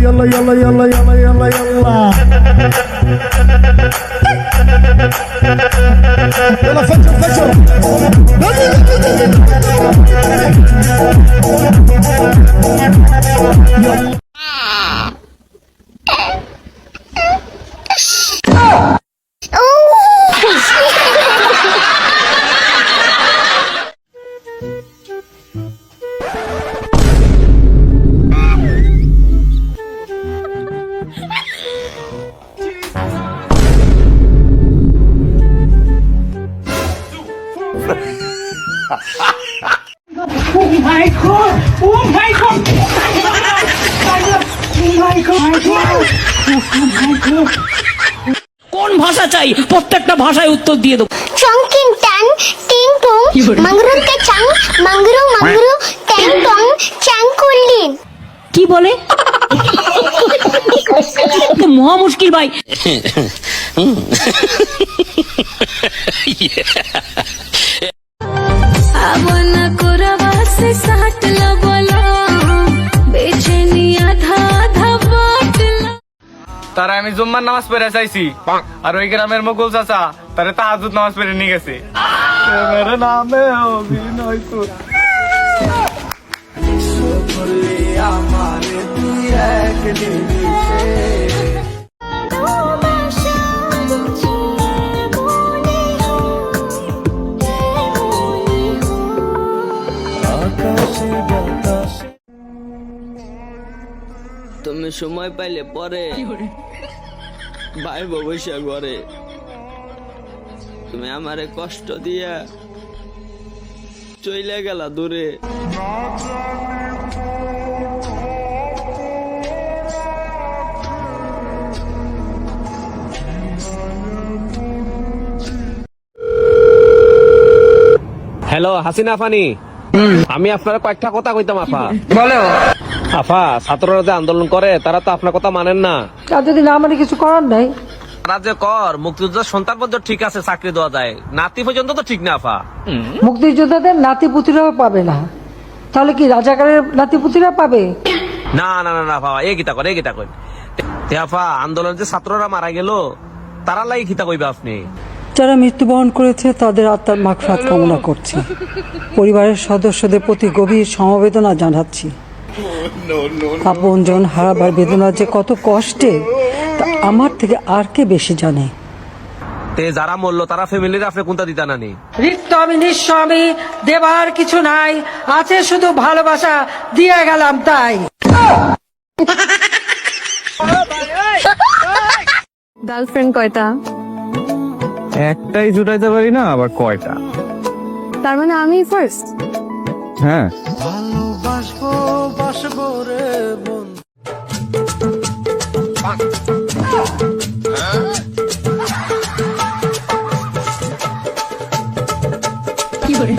يلا يلا يلا يلا يلا يلا يلا فجر فجر Oh my god! Oh my god! Oh my god! কোন ভাষা চাই প্রত্যেকটা ভাষায় উত্তর দিয়ে দেবো। চংকিং ট্যাং টিং টং মাংরুম কে চাং মাংরু মাংরু ট্যাং টং চাং কুলিন। কি বলে? তো মহা মুশকিল ভাই। তারা আমি জুম্মার নামাজ পড়ে চাইছি আর ওই গ্রামের মুকুল চাচা তারা তাহাজ্জুদ নামাজ পড়ে নিয়ে গেছে। মেরে নামে অভিনয় কর। তুমি সময় পাইলে পরে ভাই বসে ঘরে তুমি আমারে কষ্ট দিয়া চইলে গেলা দূরে। হ্যালো হাসিনা ফানি, আমি আপনার কয়েকটা কথা কইতাম আফা। বলো আফা, ছাত্ররা যে আন্দোলন করে তারা তো আপনার কথা মানেন না। যদি না মানে কিছু করার নাই। তারা যে কর মুক্তিযোদ্ধার সন্তান পর্যন্ত ঠিক আছে চাকরি দেওয়া যায়, নাতি পর্যন্ত তো ঠিক না আফা। মুক্তিযোদ্ধাদের নাতিপুতিরাও পাবে না, তাহলে কি রাজাকারের নাতিপুতিরা পাবে? না না না না আফা, এ গীতা কর, এ গীতা কর। তে আফা, আন্দোলনের যে ছাত্ররা মারা গেল তারা লাই গীতা কইবে আপনি। যারা মৃত্যুবরণ করেছে তাদের আত্মার মাগফিরাত কামনা করছি, পরিবারের সদস্যদের প্রতি গভীর সমবেদনা জানাচ্ছি। আপনজন হারাবার বেদনা যে কত কষ্টে তা আমার থেকে আর কে বেশি জানে। তে যারা মরলো তারা ফ্যামিলির আপনি কোনটা দিতা নানি? রিক্ত আমি নিঃস্ব, আমি দেবার কিছু নাই, আছে শুধু ভালোবাসা, দিয়ে গেলাম তাই। গার্লফ্রেন্ড কয়টা? একটাই জুটাইতে পারি না, আবার কয়টা? তার মানে আমি ফার্স্ট। হ্যাঁ কি করে?